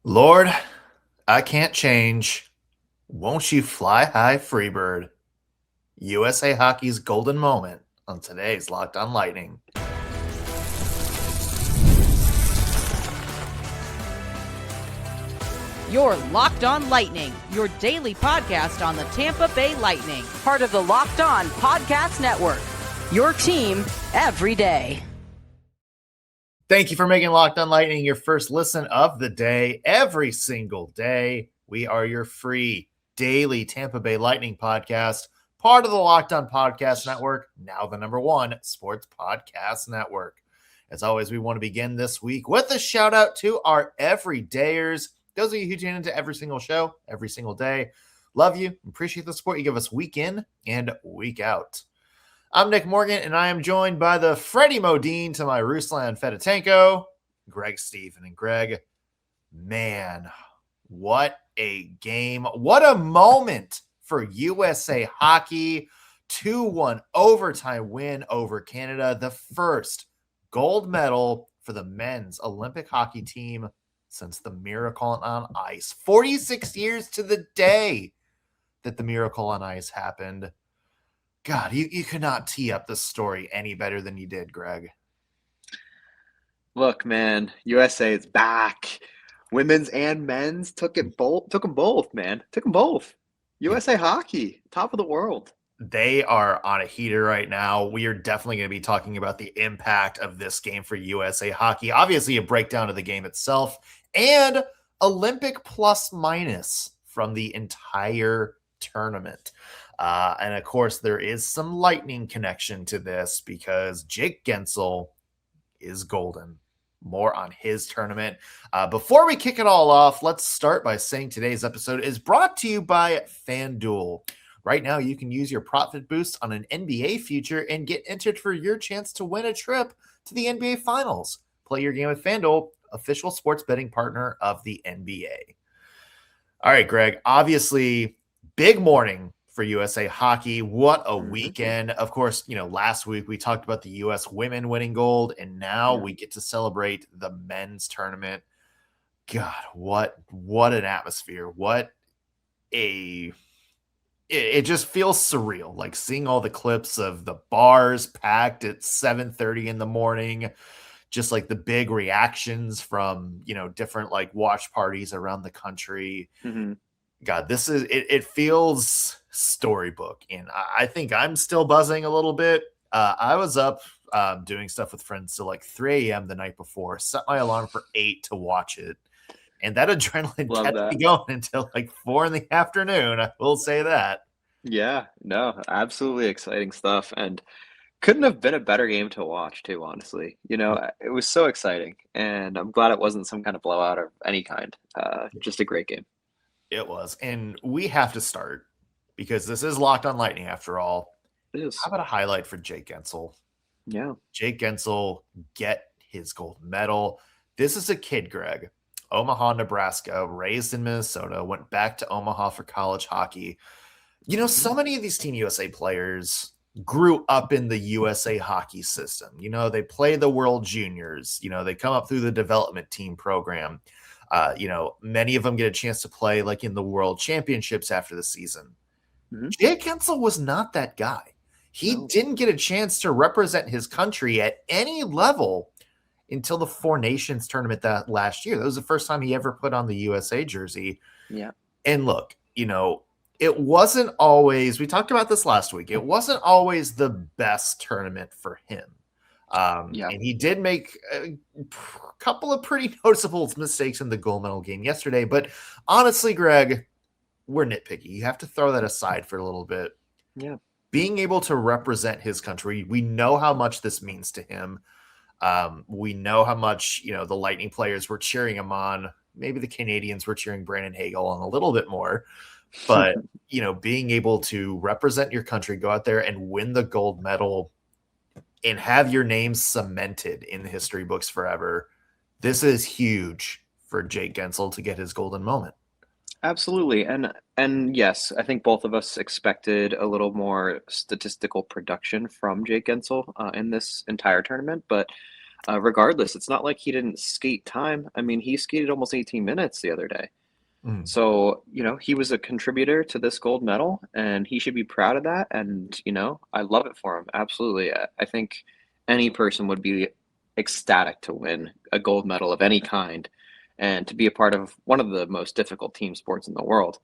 Lord, I can't change. Won't you fly high, Freebird? USA Hockey's golden moment on today's Locked on Lightning. You're Locked on Lightning, your daily podcast on the Tampa Bay Lightning, part of the Locked on Podcast Network. Your team every day. Thank you for making Locked on Lightning your first listen of the day. Every single day, we are your free daily Tampa Bay Lightning podcast, part of the Locked on Podcast Network, now the number one sports podcast network. As always, we want to begin this week with a shout out to our everydayers. Those of you who tune into every single show, every single day. Love you. Appreciate the support you give us week in and week out. I'm Nick Morgan, and I am joined by the Freddie Modine to my Ruslan Fedotenko, Greg Stephen. And Greg, man, what a game. What a moment for USA Hockey. 2-1 overtime win over Canada. The first gold medal for the men's Olympic hockey team since the Miracle on Ice. 46 years to the day that the Miracle on Ice happened. God, you could not tee up this story any better than you did, Greg. Look, man, USA is back. Women's and men's took them both, man. Took them both. USA Hockey, top of the world. They are on a heater right now. We are definitely going to be talking about the impact of this game for USA Hockey. Obviously, a breakdown of the game itself and Olympic plus minus from the entire tournament. And of course, there is some lightning connection to this because Jake Guentzel is golden. More on his tournament. Before we kick it all off, let's start by saying today's episode is brought to you by FanDuel. Right now, you can use your profit boost on an NBA future and get entered for your chance to win a trip to the NBA Finals. Play your game with FanDuel, official sports betting partner of the NBA. All right, Greg, obviously, big morning for USA Hockey. What a weekend. Of course, last week we talked about the US women winning gold, and now we get to celebrate the men's tournament. God, what an atmosphere. It just feels surreal, like seeing all the clips of the bars packed at 7:30 in the morning, just like the big reactions from, different like watch parties around the country. Mm-hmm. God, it feels storybook, and I think I'm still buzzing a little bit. I was up doing stuff with friends till like 3 a.m. the night before, set my alarm for 8 to watch it, and that adrenaline kept me going until like 4 in the afternoon. I will say that. Yeah, no, absolutely exciting stuff, and couldn't have been a better game to watch too, honestly. It was so exciting, and I'm glad it wasn't some kind of blowout of any kind. Just a great game. It was. And we have to start because this is Locked on Lightning after all. It is. How about a highlight for Jake Guentzel? Yeah. Jake Guentzel get his gold medal. This is a kid, Greg. Omaha, Nebraska, raised in Minnesota, went back to Omaha for college hockey. So many of these Team USA players grew up in the USA hockey system. They play the World Juniors. They come up through the development team program. Many of them get a chance to play like in the World Championships after the season. Mm-hmm. Jake Guentzel was not that guy. He didn't get a chance to represent his country at any level until the Four Nations tournament that last year. That was the first time he ever put on the USA jersey. Yeah. And look, it wasn't always, we talked about this last week, it wasn't always the best tournament for him. And he did make a couple of pretty noticeable mistakes in the gold medal game yesterday. But honestly, Greg, we're nitpicky. You have to throw that aside for a little bit. Yeah. Being able to represent his country, we know how much this means to him. We know how much, the Lightning players were cheering him on. Maybe the Canadians were cheering Brandon Hagel on a little bit more. But, being able to represent your country, go out there and win the gold medal, and have your name cemented in the history books forever. This is huge for Jake Guentzel to get his golden moment. Absolutely. And yes, I think both of us expected a little more statistical production from Jake Guentzel in this entire tournament, but regardless, it's not like he didn't skate time. I mean, he skated almost 18 minutes the other day. Mm. So, he was a contributor to this gold medal, and he should be proud of that. And, I love it for him. Absolutely. I think any person would be ecstatic to win a gold medal of any kind and to be a part of one of the most difficult team sports in the world.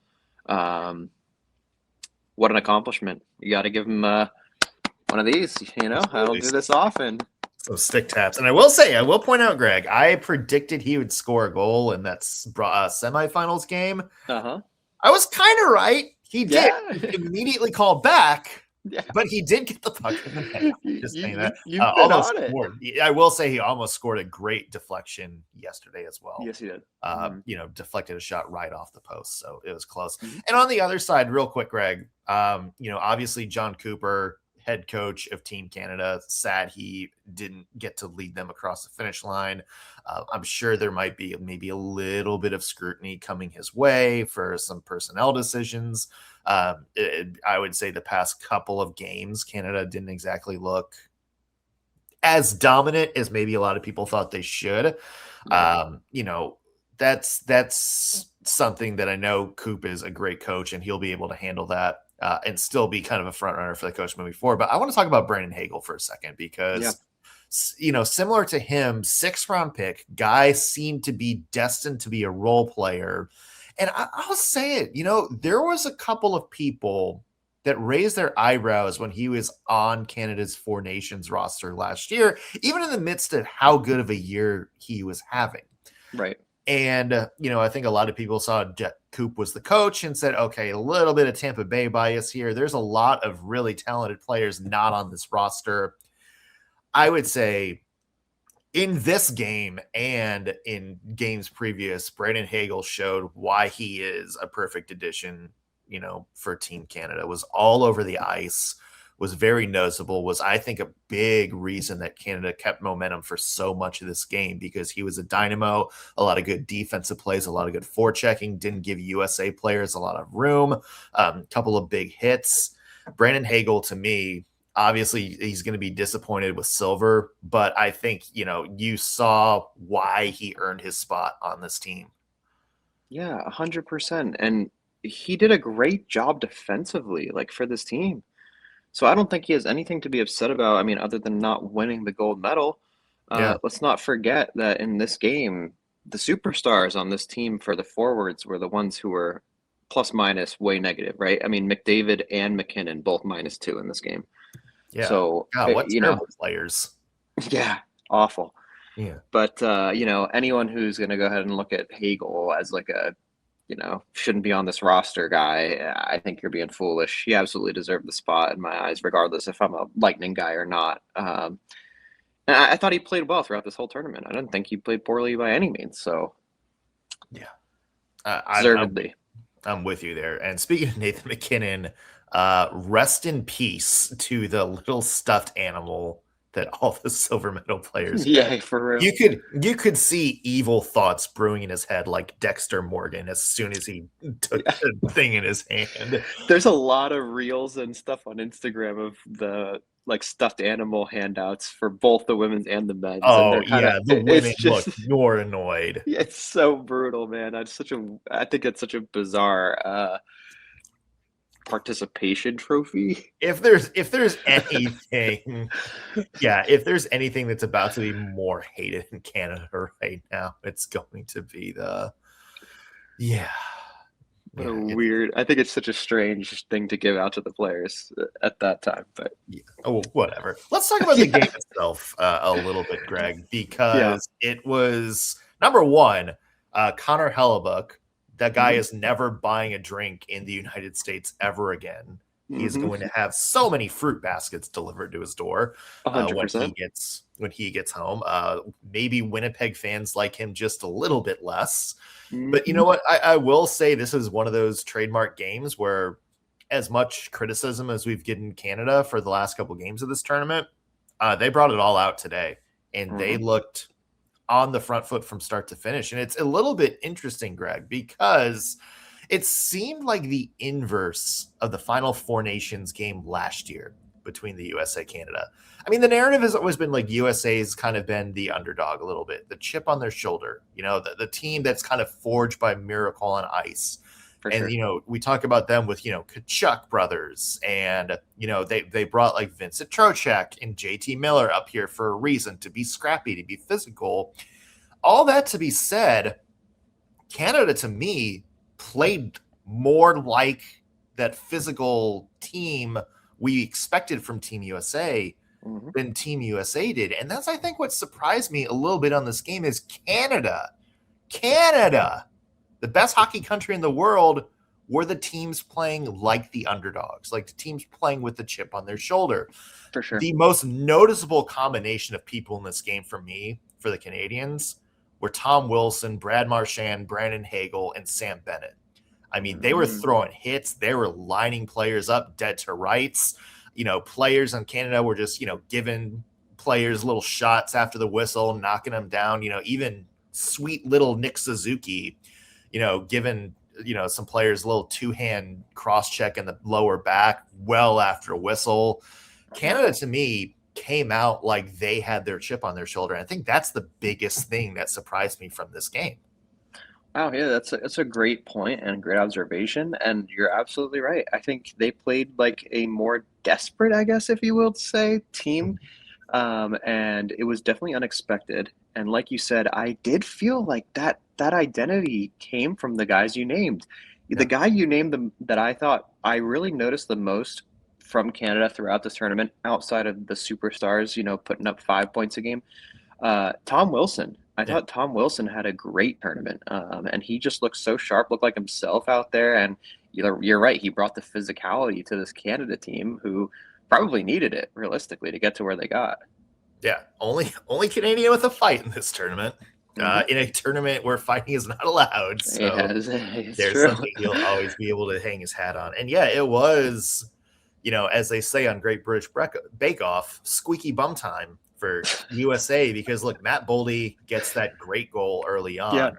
What an accomplishment. You got to give him one of these, I don't do this often. So stick taps. And I will point out, Greg, I predicted he would score a goal in that semifinals game. Uh-huh. I was kind of right. He did. Yeah. He immediately called back, Yeah. but he did get the puck in the net. Just saying that. You've been Almost on it. scored. I will say he almost scored a great deflection yesterday as well. Yes, he did. Deflected a shot right off the post. So it was close. Mhm. And on the other side, real quick, Greg, obviously John Cooper, head coach of Team Canada, sad he didn't get to lead them across the finish line. I'm sure there might be maybe a little bit of scrutiny coming his way for some personnel decisions. I would say the past couple of games, Canada didn't exactly look as dominant as maybe a lot of people thought they should. That's something that I know Coop is a great coach and he'll be able to handle that. And still be kind of a front runner for the coach moving forward. But I want to talk about Brandon Hagel for a second because, similar to him, 6th round pick, guy seemed to be destined to be a role player. And I'll say it, there was a couple of people that raised their eyebrows when he was on Canada's Four Nations roster last year, even in the midst of how good of a year he was having. Right. And, I think a lot of people saw Coop was the coach and said, okay, a little bit of Tampa Bay bias here. There's a lot of really talented players not on this roster. I would say in this game and in games previous, Brandon Hagel showed why he is a perfect addition, for Team Canada. Was all over the ice, was very noticeable, was, I think, a big reason that Canada kept momentum for so much of this game because he was a dynamo, a lot of good defensive plays, a lot of good forechecking, didn't give USA players a lot of room, a couple of big hits. Brandon Hagel, to me, obviously he's going to be disappointed with silver, but I think, you saw why he earned his spot on this team. Yeah, 100%. And he did a great job defensively, for this team. So I don't think he has anything to be upset about, other than not winning the gold medal. Let's not forget that in this game, the superstars on this team for the forwards were the ones who were plus minus way negative, right? McDavid and McKinnon both -2 in this game. Yeah. So, God, what terrible players. Yeah, awful. Yeah. But, anyone who's going to go ahead and look at Hagel as shouldn't be on this roster guy, I think you're being foolish. He absolutely deserved the spot in my eyes, regardless if I'm a Lightning guy or not. And I thought he played well throughout this whole tournament. I didn't think he played poorly by any means. So, yeah, deservedly. I'm with you there. And speaking of Nathan McKinnon, rest in peace to the little stuffed animal that all the silver medal players had. For real. You could see evil thoughts brewing in his head like Dexter Morgan as soon as he took the thing in his hand. There's a lot of reels and stuff on Instagram of the stuffed animal handouts for both the women's and the men's. Oh, and the women look more annoyed. It's so brutal, man. I think it's such a bizarre participation trophy. If there's anything if there's anything that's about to be more hated in Canada right now, it's going to be weird. I think it's such a strange thing to give out to the players at that time, but whatever. Let's talk about the game itself a little bit, Greg, because it was number one, Connor Hellebuyck. That guy is never buying a drink in the United States ever again. He's going to have so many fruit baskets delivered to his door when he gets home. Maybe Winnipeg fans like him just a little bit less. But you know what? I will say this is one of those trademark games where as much criticism as we've given Canada for the last couple games of this tournament, they brought it all out today. And they looked on the front foot from start to finish. And it's a little bit interesting, Greg, because it seemed like the inverse of the Final Four Nations game last year between the USA Canada. I mean, the narrative has always been like USA's kind of been the underdog a little bit, the chip on their shoulder, the team that's kind of forged by miracle on ice. For And, sure. we talk about them with, Kachuk brothers and, they brought like Vincent Trocheck and JT Miller up here for a reason, to be scrappy, to be physical. All that to be said, Canada to me played more like that physical team we expected from Team USA than Team USA did. And that's, I think, what surprised me a little bit on this game is Canada, the best hockey country in the world, were the teams playing like the underdogs, like the teams playing with the chip on their shoulder. For sure. The most noticeable combination of people in this game for me, for the Canadians, were Tom Wilson, Brad Marchand, Brandon Hagel, and Sam Bennett. I mean, they were throwing hits. They were lining players up dead to rights. Players in Canada were just, giving players little shots after the whistle, knocking them down. Even sweet little Nick Suzuki, giving, some players a little two-hand cross-check in the lower back well after a whistle. Canada, to me, came out like they had their chip on their shoulder. And I think that's the biggest thing that surprised me from this game. Wow, yeah, that's a great point and a great observation, and you're absolutely right. I think they played like a more desperate, I guess, if you will say, team, and it was definitely unexpected. And like you said, I did feel like that identity came from the guys you named. The guy you named that I thought I really noticed the most from Canada throughout this tournament, outside of the superstars, putting up 5 points a game, Tom Wilson. I thought Tom Wilson had a great tournament, and he just looked so sharp, looked like himself out there. And you're right, he brought the physicality to this Canada team, who probably needed it realistically to get to where they got. Yeah, only Canadian with a fight in this tournament, in a tournament where fighting is not allowed. So Yes, there's true. something he'll always be able to hang his hat on. And yeah, it was, as they say on Great British Bake Off, squeaky bum time for USA, because look, Matt Boldy gets that great goal early on. Yeah.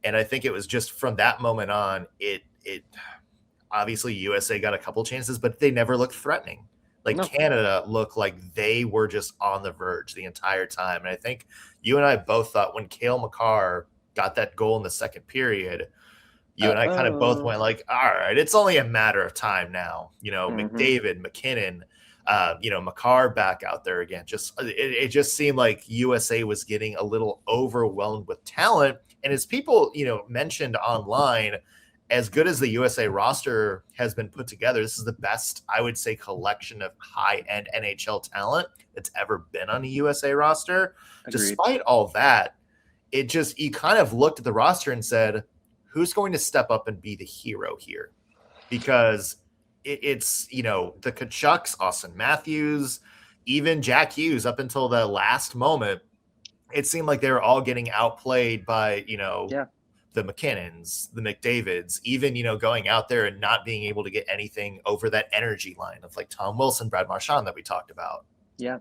And I think it was just from that moment on, it obviously USA got a couple chances, but they never looked threatening. Like, No. Canada looked like they were just on the verge the entire time. And I think you and I both thought when Cale Makar got that goal in the second period, you and I kind of both went like, all right, it's only a matter of time now. McDavid, McKinnon, Makar back out there again. It just seemed like USA was getting a little overwhelmed with talent. And as people, mentioned online, as good as the USA roster has been put together, this is the best, I would say, collection of high-end NHL talent that's ever been on a USA roster. Agreed. Despite all that, you kind of looked at the roster and said, who's going to step up and be the hero here? Because it's the Kachucks, Austin Matthews, even Jack Hughes, up until the last moment, it seemed like they were all getting outplayed by, the McKinnons, the McDavids, even, going out there and not being able to get anything over that energy line of like Tom Wilson, Brad Marchand that we talked about. Yeah.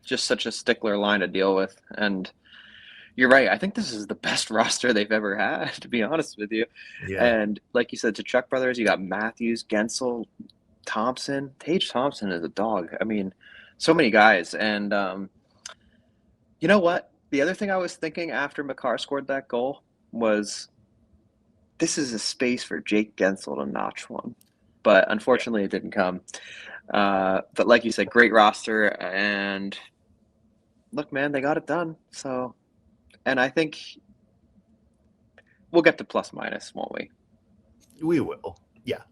Just such a stickler line to deal with. And you're right. I think this is the best roster they've ever had, to be honest with you. Yeah. And like you said, to Chuck brothers, you got Matthews, Guentzel, Thompson. Tage Thompson is a dog. I mean, so many guys. And you know what? The other thing I was thinking after Makar scored that goal was, this is a space for Jake Guentzel to notch one. But unfortunately, it didn't come. But like you said, great roster. And look, man, they got it done. So, and I think we'll get to plus minus, won't we? We will. Yeah.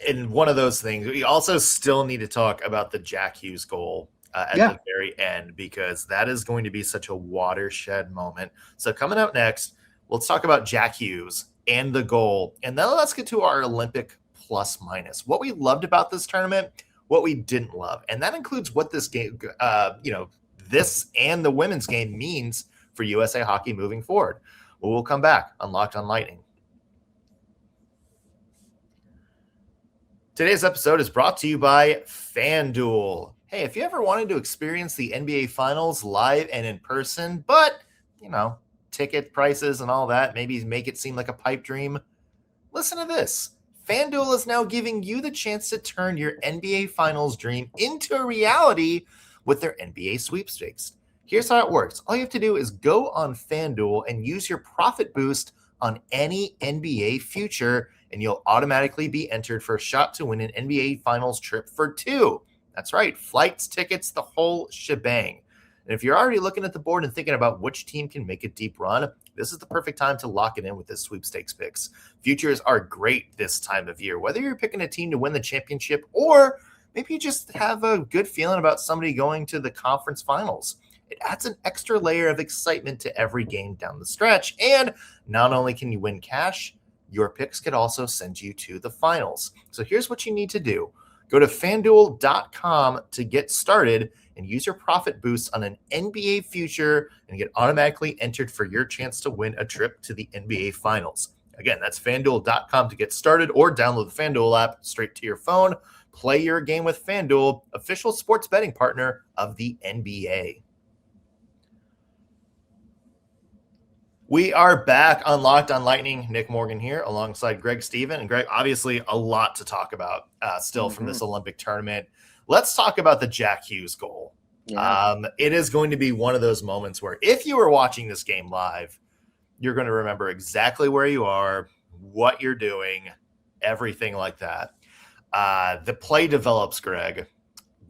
And one of those things, we also still need to talk about the Jack Hughes goal at the very end, because that is going to be such a watershed moment. So coming up next, let's talk about Jack Hughes and the goal. And then let's get to our Olympic plus minus. What we loved about this tournament, what we didn't love. And that includes what this game, this and the women's game means for USA hockey moving forward. Well, we'll come back on Locked on Lightning. Today's episode is brought to you by FanDuel. Hey, if you ever wanted to experience the NBA Finals live and in person, but, ticket prices and all that, maybe make it seem like a pipe dream, listen to this. FanDuel is now giving you the chance to turn your NBA Finals dream into a reality with their NBA sweepstakes. Here's how it works. All you have to do is go on FanDuel and use your profit boost on any NBA future, and you'll automatically be entered for a shot to win an NBA Finals trip for two. That's right, flights, tickets, the whole shebang. And if you're already looking at the board and thinking about which team can make a deep run, this is the perfect time to lock it in with this sweepstakes picks. Futures are great this time of year, whether you're picking a team to win the championship or maybe you just have a good feeling about somebody going to the conference finals. It adds an extra layer of excitement to every game down the stretch. And not only can you win cash, your picks could also send you to the finals. So here's what you need to do. Go to FanDuel.com to get started and use your profit boost on an NBA future and get automatically entered for your chance to win a trip to the NBA Finals. Again, that's FanDuel.com to get started, or download the FanDuel app straight to your phone. Play your game with FanDuel, official sports betting partner of the NBA. We are back on Locked on Lightning. Nick Morgan here alongside Greg Stephen. And Greg, obviously a lot to talk about still from this Olympic tournament. Let's talk about the Jack Hughes goal. Yeah. It is going to be one of those moments where if you were watching this game live, you're going to remember exactly where you are, what you're doing, everything like that. The play develops, Greg.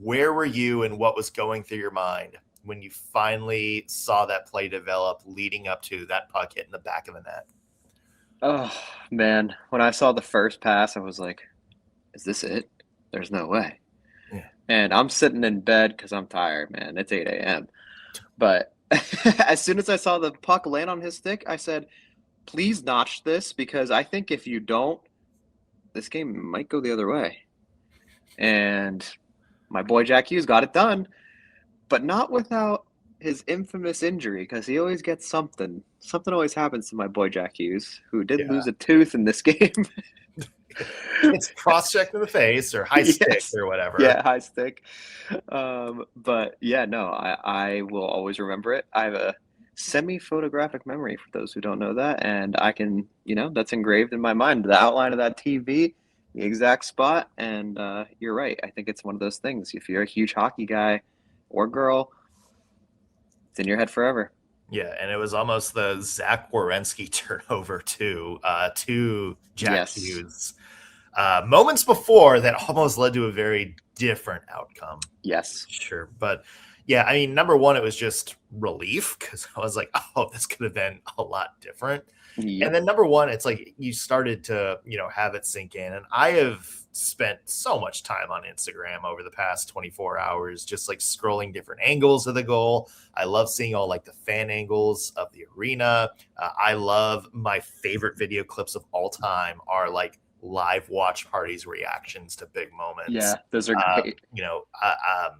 Where were you and what was going through your mind when you finally saw that play develop leading up to that puck hitting the back of the net? Oh, man. When I saw the first pass, I was like, is this it? There's no way. Yeah. And I'm sitting in bed because I'm tired, man. It's 8 a.m. But as soon as I saw the puck land on his stick, I said, please notch this, because I think if you don't, this game might go the other way. And my boy Jack Hughes got it done, but not without his infamous injury, because he always gets something. Something always happens to my boy Jack Hughes, who did lose a tooth in this game. It's cross-checked in the face or high stick or whatever. Yeah, high stick. But yeah, no, I will always remember it. I have a semi-photographic memory, for those who don't know that, and I can, that's engraved in my mind. The outline of that TV, the exact spot, and you're right. I think it's one of those things. If you're a huge hockey guy or girl, it's in your head forever. Yeah, and it was almost the Zach Werenski turnover to Jack Hughes. Moments before that almost led to a very different outcome. Yes. Sure. But yeah, I mean, number one, it was just relief, because I was like, oh, this could have been a lot different. Yep. And then number one, it's like you started to, have it sink in. And I have spent so much time on Instagram over the past 24 hours, just like scrolling different angles of the goal. I love seeing all like the fan angles of the arena. I love my favorite video clips of all time are like live watch parties reactions to big moments. Yeah, those are great.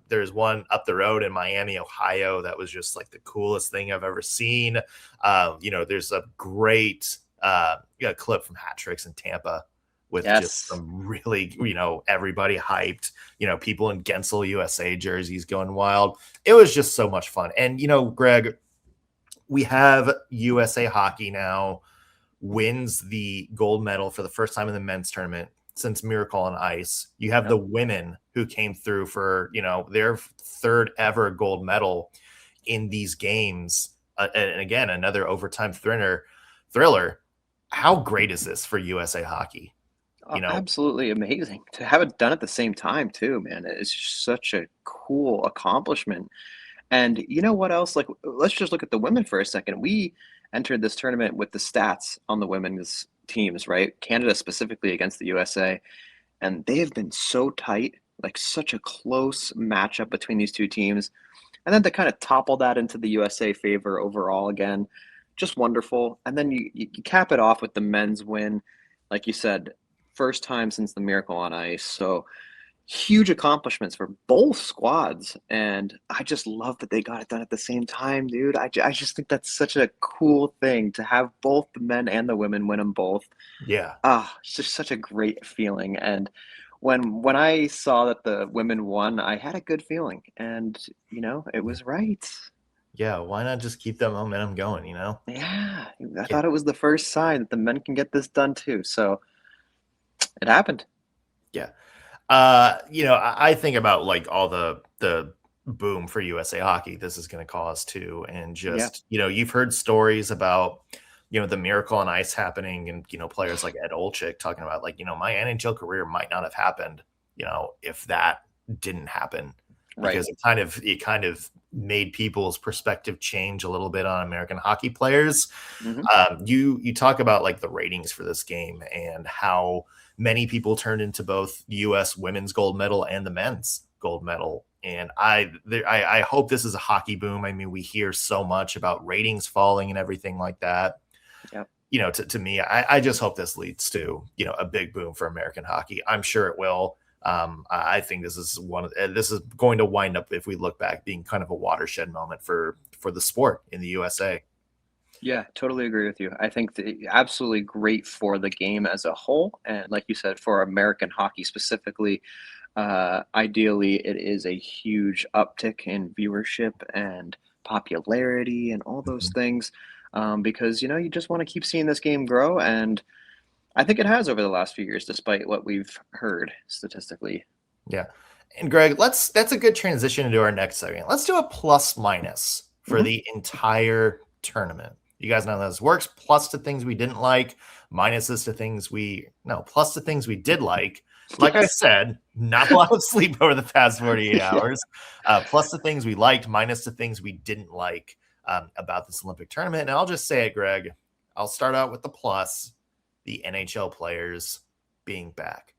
There's one up the road in Miami, Ohio, that was just like the coolest thing I've ever seen. There's a great clip from Hat Tricks in Tampa with just some really, everybody hyped, people in Guentzel USA jerseys going wild. It was just so much fun. And, Greg, we have USA Hockey now wins the gold medal for the first time in the men's tournament since Miracle on Ice. You have the women who came through for, their third ever gold medal in these games. And again, another overtime thriller. How great is this for USA Hockey? Absolutely amazing to have it done at the same time too, man. It's just such a cool accomplishment. And you know what else? Like, let's just look at the women for a second. We entered this tournament with the stats on the women's teams, right? Canada specifically against the USA. And they have been so tight, like such a close matchup between these two teams. And then to kind of topple that into the USA favor overall again, just wonderful. And then you cap it off with the men's win. Like you said, first time since the Miracle on Ice. So huge accomplishments for both squads, and I just love that they got it done at the same time, dude. I just think that's such a cool thing to have both the men and the women win them both. Yeah. It's just such a great feeling. And when I saw that the women won, I had a good feeling, and it was right. Yeah, why not just keep that momentum going? Yeah, I thought it was the first sign that the men can get this done too. So It happened. Yeah. I think about like all the boom for USA hockey this is going to cause too. And Yeah. just, you've heard stories about, the miracle on ice happening and, players like Ed Olczyk talking about like, my NHL career might not have happened, if that didn't happen Right. because it kind of made people's perspective change a little bit on American hockey players. Hmm. You talk about like the ratings for this game and how many people turned into both U.S. women's gold medal and the men's gold medal. And I hope this is a hockey boom. I mean, we hear so much about ratings falling and everything like that. Yep. To me, I just hope this leads to, a big boom for American hockey. I'm sure it will. I think this is going to wind up, if we look back, being kind of a watershed moment for the sport in the USA. Yeah, totally agree with you. I think absolutely great for the game as a whole, and like you said, for American hockey specifically. Ideally, it is a huge uptick in viewership and popularity and all those Mhm. things, because you just want to keep seeing this game grow, and I think it has over the last few years, despite what we've heard statistically. Yeah. And Greg, that's a good transition into our next segment. Let's do a plus minus for Hmm. the entire tournament. You guys know how this works. Plus to things we didn't like, minuses to things plus to things we did like. Like I said, not a lot of sleep over the past 48 Yeah. hours. Plus the things we liked, minus the things we didn't like about this Olympic tournament. And I'll just say it, Greg. I'll start out with the plus, the NHL players being back.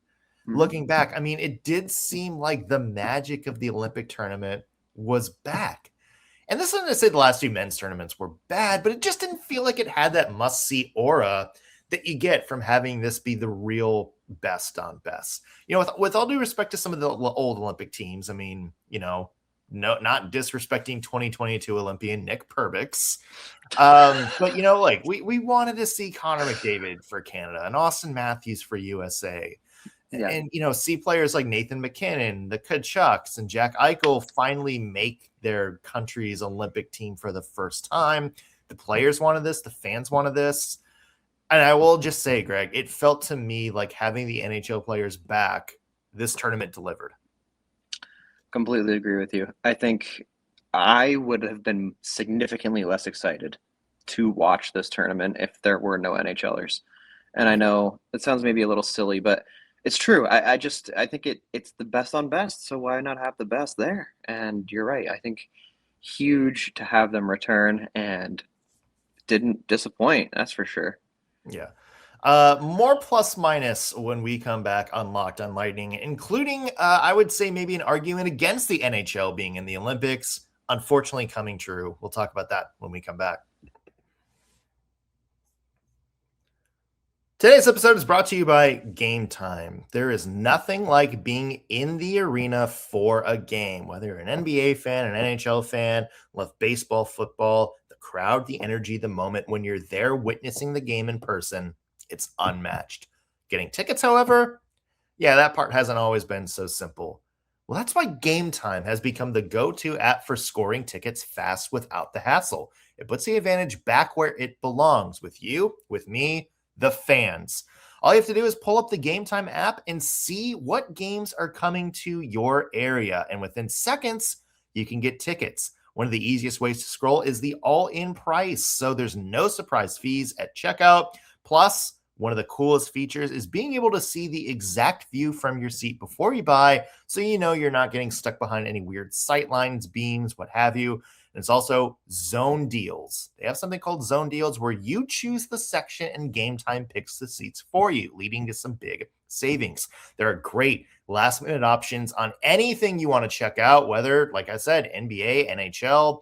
Hmm. Looking back, I mean, it did seem like the magic of the Olympic tournament was back. And this isn't to say the last two men's tournaments were bad, but it just didn't feel like it had that must-see aura that you get from having this be the real best on best. With all due respect to some of the old Olympic teams, I mean, no, not disrespecting 2022 Olympian Nick Perbix. But like we wanted to see Connor McDavid for Canada and Austin Matthews for USA. Yeah. And see players like Nathan McKinnon, the Kachucks, and Jack Eichel finally make their country's Olympic team for the first time. The players wanted this, the fans wanted this. And I will just say, Greg, it felt to me like having the NHL players back, this tournament delivered. Completely agree with you. I think I would have been significantly less excited to watch this tournament if there were no NHLers. And I know it sounds maybe a little silly, but it's true. I think it's the best on best, so why not have the best there? And you're right. I think huge to have them return and didn't disappoint, that's for sure. Yeah. More plus minus when we come back on Locked on Lightning, including, I would say, maybe an argument against the NHL being in the Olympics. Unfortunately, coming true. We'll talk about that when we come back. Today's episode is brought to you by Game Time. There is nothing like being in the arena for a game, whether you're an NBA fan, an NHL fan, love baseball, football, the crowd, the energy, the moment when you're there witnessing the game in person. It's unmatched. Getting tickets, however, yeah, that part hasn't always been so simple. Well, that's why Game Time has become the go-to app for scoring tickets fast without the hassle. It puts the advantage back where it belongs, with you, with me, the fans. All you have to do is pull up the Game Time app and see what games are coming to your area. And within seconds, you can get tickets. One of the easiest ways to scroll is the all-in price. So there's no surprise fees at checkout. Plus, one of the coolest features is being able to see the exact view from your seat before you buy, so you know you're not getting stuck behind any weird sight lines, beams, what have you. And it's also zone deals. They have something called zone deals where you choose the section and Game Time picks the seats for you, leading to some big savings. There are great last minute options on anything you want to check out, whether, like I said, NBA, NHL,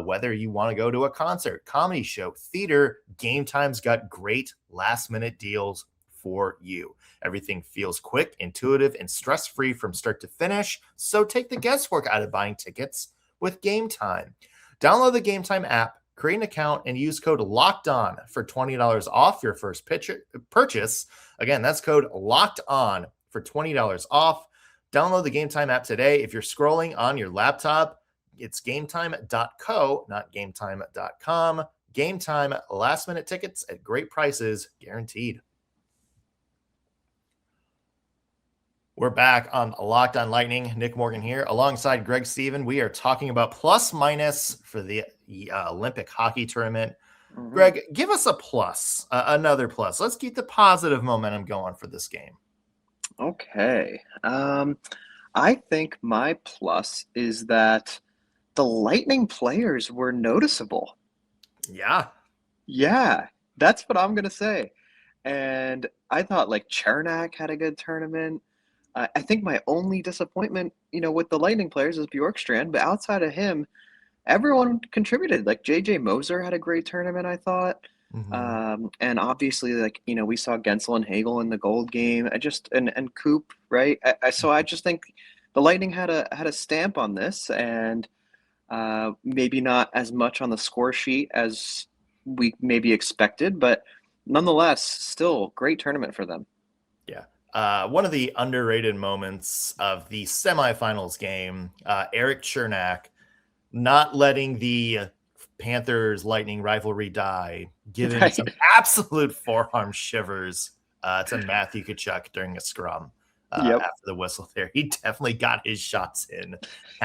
whether you want to go to a concert, comedy show, theater. Game Time's got great last minute deals for you. Everything feels quick, intuitive, and stress-free from start to finish. So take the guesswork out of buying tickets with Game Time. Download the Game Time app, create an account, and use code LOCKEDON for $20 off your first purchase. Again, that's code LOCKEDON for $20 off. Download the Game Time app today. If you're scrolling on your laptop, it's gametime.co, not gametime.com. Game Time, last minute tickets at great prices, guaranteed. We're back on Locked on Lightning. Nick Morgan here, alongside Greg Steven. We are talking about plus minus for the Olympic hockey tournament. Mhm. Greg, give us a plus, another plus. Let's keep the positive momentum going for this game. Okay. I think my plus is that the Lightning players were noticeable. Yeah. Yeah, that's what I'm gonna say. And I thought like Chernak had a good tournament. I think my only disappointment, with the Lightning players is Bjorkstrand, but outside of him, everyone contributed. Like JJ Moser had a great tournament, I thought. Mm-hmm. And obviously, like, we saw Guentzel and Hagel in the gold game. And Coop, right? So I just think the Lightning had a stamp on this, and maybe not as much on the score sheet as we maybe expected, but nonetheless, still great tournament for them. Yeah. One of the underrated moments of the semifinals game, Eric Chernak not letting the Panthers Lightning rivalry die, giving Right. some absolute forearm shivers to Matthew Tkachuk during a scrum Yep. after the whistle there. He definitely got his shots in.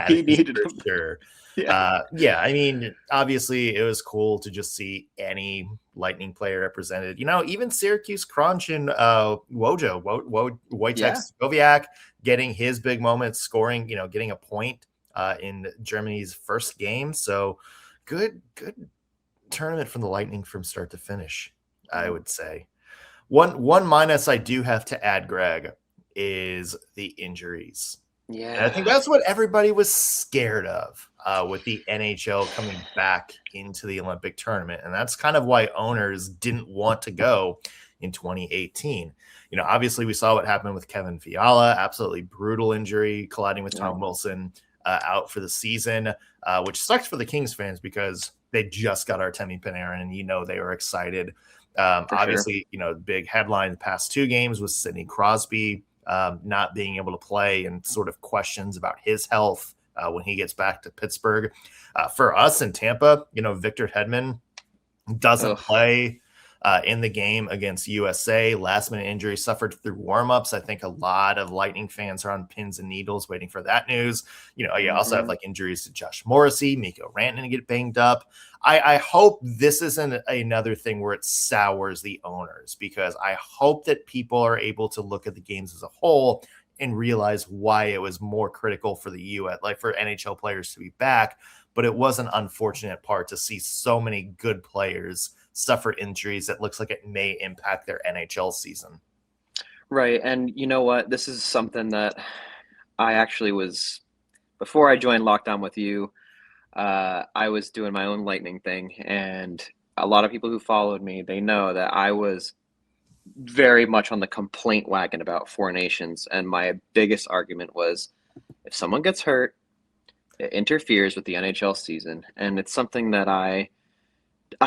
He needed for them. sure. Yeah. I mean, obviously it was cool to just see any Lightning player represented. Even Syracuse Crunch and Wojtek Yeah. Stoviak getting his big moment, scoring, getting a point in Germany's first game. So good tournament from the Lightning from start to finish, I would say. One minus I do have to add, Greg, is the injuries. And I think Yeah. that's what everybody was scared of with the NHL coming back into the Olympic tournament. And that's kind of why owners didn't want to go in 2018. Obviously we saw what happened with Kevin Fiala, absolutely brutal injury, colliding with Tom Wilson, out for the season, which sucks for the Kings fans because they just got Artemi Panarin and they were excited. Obviously, big headline the past two games was Sidney Crosby not being able to play and sort of questions about his health when he gets back to Pittsburgh. For us in Tampa, Victor Hedman doesn't play in the game against USA. Last minute injury suffered through warmups. I think a lot of Lightning fans are on pins and needles waiting for that news. You also have like injuries to Josh Morrissey, Mikko Rantanen get banged up. I hope this isn't another thing where it sours the owners, because I hope that people are able to look at the games as a whole and realize why it was more critical for the US, like for NHL players to be back. But it was an unfortunate part to see so many good players suffer injuries that looks like it may impact their NHL season. Right. And you know what? This is something that I actually was, before I joined Lockdown with you, I was doing my own Lightning thing. And a lot of people who followed me, they know that I was very much on the complaint wagon about Four Nations. And my biggest argument was if someone gets hurt, it interferes with the NHL season. And it's something that I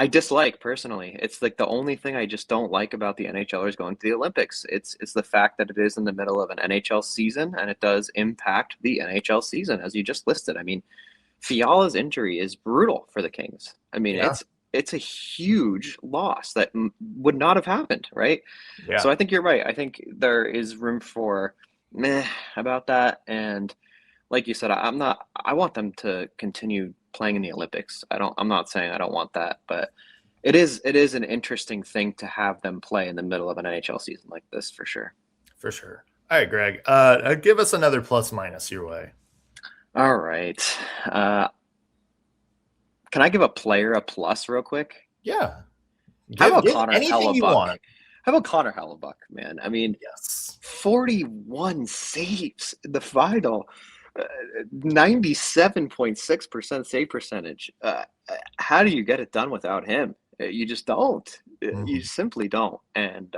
dislike personally. It's like the only thing I just don't like about the NHLers going to the Olympics. It's the fact that it is in the middle of an NHL season, and it does impact the NHL season, as you just listed. I mean, Fiala's injury is brutal for the Kings. I mean, Yeah. it's a huge loss that would not have happened, right? Yeah. So I think you're right. I think there is room for meh about that, and like you said, I want them to continue playing in the Olympics. I'm not saying I don't want that, but it is an interesting thing to have them play in the middle of an NHL season like this, for sure. For sure. All right, Greg, give us another plus minus your way. All right. Can I give a player a plus real quick? Yeah. How about Connor anything you want. How about Connor Hellebuyck, man? I mean, yes, 41 saves in the final. 97.6% save percentage. How do you get it done without him? You just don't. You simply don't. And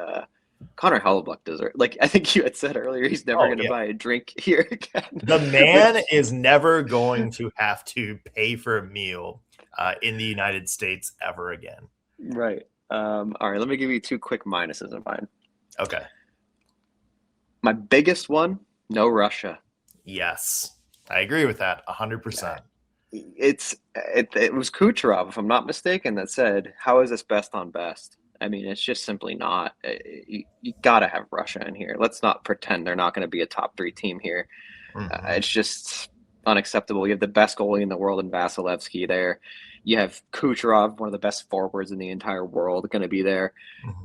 Connor Hellebuyck deserves. Like I think you had said earlier, he's never going to buy a drink here again. The man is never going to have to pay for a meal in the United States ever again. Right. All right. Let me give you two quick minuses of mine. Okay. My biggest one: no Russia. Yes, I agree with that 100%. It was Kucherov, if I'm not mistaken, that said, "How is this best on best?" I mean, it's just simply not. You got to have Russia in here. Let's not pretend they're not going to be a top 3 team here. It's just unacceptable. You have the best goalie in the world in Vasilevsky there. You have Kucherov, one of the best forwards in the entire world, going to be there.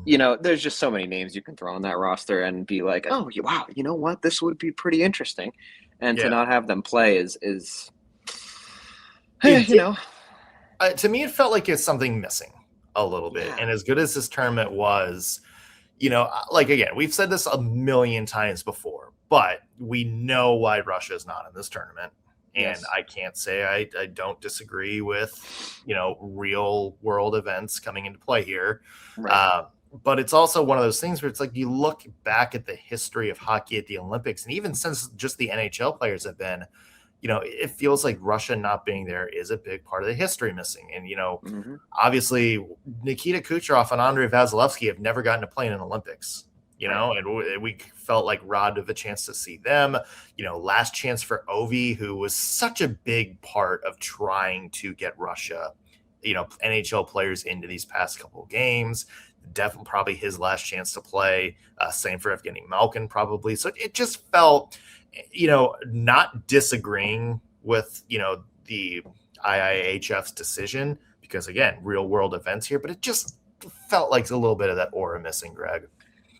There's just so many names you can throw on that roster and be like, oh, wow, you know what? This would be pretty interesting. And to not have them play is to me, it felt like it's something missing a little bit. And as good as this tournament was, again, we've said this a million times before, but we know why Russia is not in this tournament. And I can't say I don't disagree with, real world events coming into play here. Right. But it's also one of those things where it's like you look back at the history of hockey at the Olympics, and even since just the NHL players have been, it feels like Russia not being there is a big part of the history missing. And, obviously Nikita Kucherov and Andrei Vasilevsky have never gotten to play in an Olympics, and we felt like robbed of a chance to see them, last chance for Ovi, who was such a big part of trying to get Russia, NHL players into these past couple of games. Definitely probably his last chance to play. Same for Evgeny Malkin probably. So it just felt, not disagreeing with, the IIHF's decision, because again, real world events here, but it just felt like a little bit of that aura missing, Greg.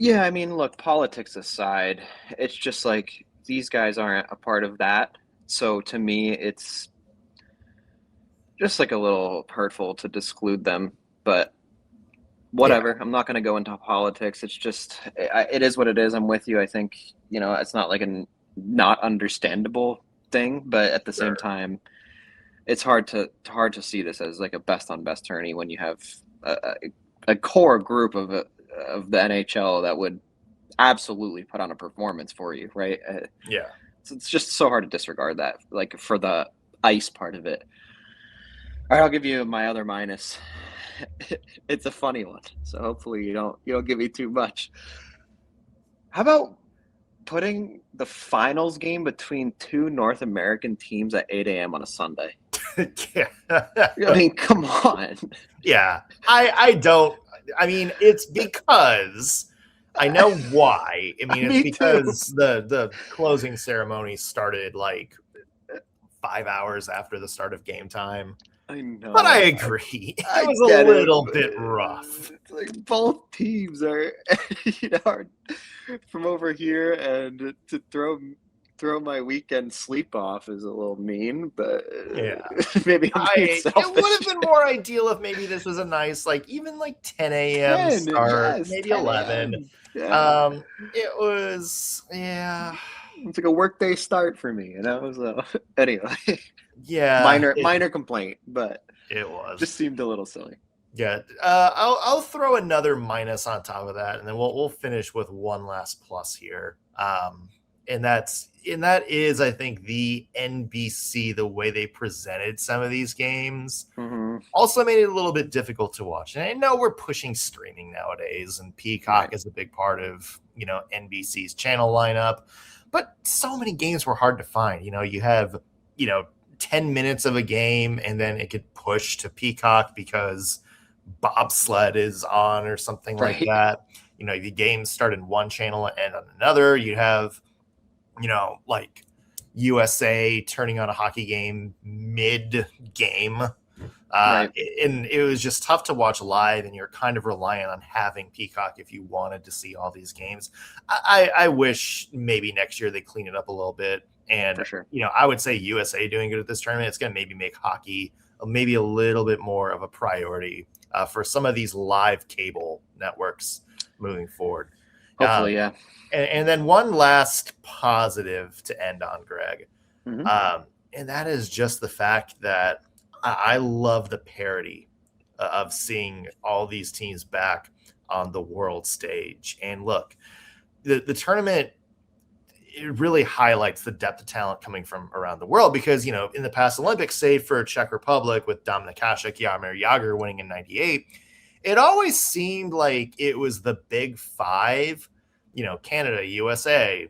Yeah, I mean, look, politics aside, it's just like these guys aren't a part of that. So to me, it's just like a little hurtful to exclude them, but whatever. I'm not going to go into politics. It's just, it is what it is. I'm with you. I think, it's not like a not understandable thing, but at the same time, it's hard to see this as like a best on best tourney when you have a core group of the NHL that would absolutely put on a performance for you, right? It's just so hard to disregard that, like for the ice part of it. All right, I'll give you my other minus. It's a funny one, so hopefully you don't give me too much. How about putting the finals game between 2 North American teams at 8 a.m. on a Sunday? I mean, come on. Yeah, I don't. I mean, it's because I know why. I mean, it's because the closing ceremony started like 5 hours after the start of game time. I know. But I agree. It was a little bit rough. It's like both teams are, are from over here, and to throw my weekend sleep off is a little mean, but maybe I'm being selfish. It would have been more ideal if maybe this was a nice, even 10 a.m. start, maybe 11. Yeah. It was, It's like a workday start for me, So anyway. Yeah, minor complaint, but it was just seemed a little silly. Yeah, I'll throw another minus on top of that, and then we'll finish with one last plus here. And that is, I think, the NBC, the way they presented some of these games, also made it a little bit difficult to watch. And I know we're pushing streaming nowadays, and Peacock is a big part of NBC's channel lineup, but so many games were hard to find. You have 10 minutes of a game, and then it could push to Peacock because bobsled is on or something like that. The games start in one channel and end on another. You have, like USA turning on a hockey game mid-game. And it was just tough to watch live, and you're kind of reliant on having Peacock if you wanted to see all these games. I wish maybe next year they clean it up a little bit. And, for sure. I would say USA doing good at this tournament, it's going to maybe make hockey maybe a little bit more of a priority for some of these live cable networks moving forward. Hopefully, yeah. And then one last positive to end on, Greg. And that is just the fact that I love the parity of seeing all these teams back on the world stage. And look, the tournament, it really highlights the depth of talent coming from around the world because, in the past Olympics, save for Czech Republic with Dominik Hasek, Jaromír Jágr winning in 98, it always seemed like it was the big five, Canada, USA,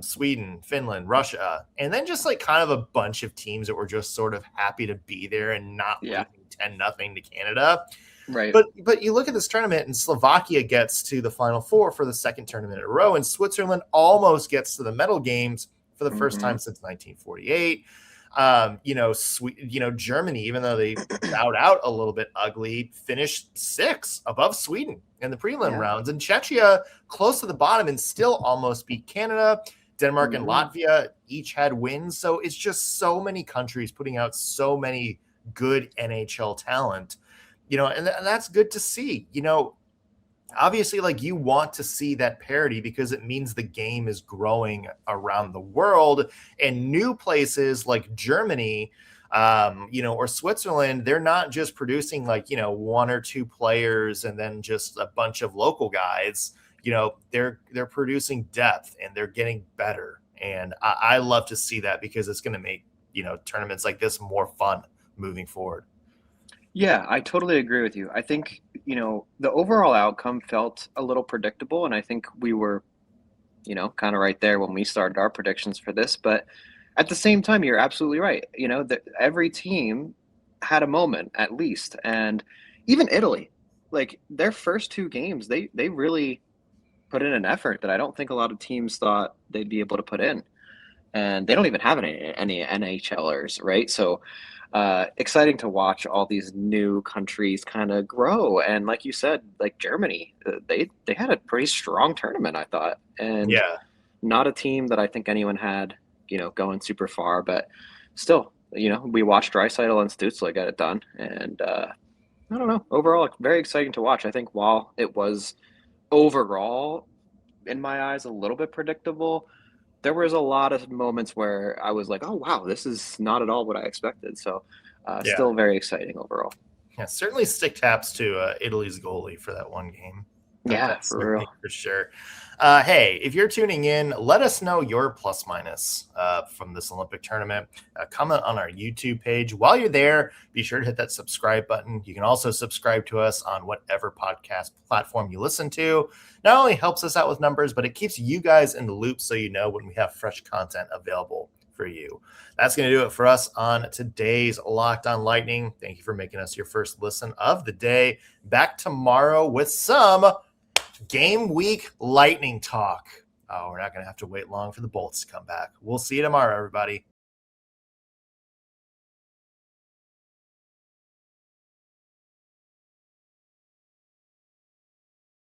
Sweden, Finland, Russia, and then just kind of a bunch of teams that were just sort of happy to be there and not losing 10-0 to Canada. Right. But you look at this tournament, and Slovakia gets to the Final Four for the second tournament in a row, and Switzerland almost gets to the medal games for the first time since 1948. Germany, even though they bowed out a little bit ugly, finished 6 above Sweden in the prelim rounds, and Czechia close to the bottom and still almost beat Canada. Denmark and Latvia each had wins. So it's just so many countries putting out so many good NHL talent, and that's good to see. Obviously, like, you want to see that parity because it means the game is growing around the world, and new places like Germany, or Switzerland, they're not just producing 1 or 2 players and then just a bunch of local guys. They're producing depth and they're getting better. And I love to see that because it's going to make, tournaments like this more fun moving forward. Yeah, I totally agree with you. I think, the overall outcome felt a little predictable, and I think we were, kind of right there when we started our predictions for this. But at the same time, you're absolutely right. That every team had a moment at least, and even Italy, like their first 2 games, they really put in an effort that I don't think a lot of teams thought they'd be able to put in, and they don't even have any NHLers, right? So exciting to watch all these new countries kind of grow. And like you said, like Germany, they had a pretty strong tournament, I thought, and not a team that I think anyone had, going super far, but still, we watched Draisaitl and Stützle get it done, and I don't know, overall, very exciting to watch. I think while it was overall, in my eyes, a little bit predictable, there was a lot of moments where I was like, oh, wow, this is not at all what I expected. So still very exciting overall. Yeah, certainly stick taps to Italy's goalie for that one game. That's for real. For sure. Hey, if you're tuning in, let us know your plus minus from this Olympic tournament. Comment on our YouTube page. While you're there, be sure to hit that subscribe button. You can also subscribe to us on whatever podcast platform you listen to. Not only helps us out with numbers, but it keeps you guys in the loop so you know when we have fresh content available for you. That's going to do it for us on today's Locked On Lightning. Thank you for making us your first listen of the day. Back tomorrow with some game week Lightning talk. Oh, we're not going to have to wait long for the Bolts to come back. We'll see you tomorrow, everybody.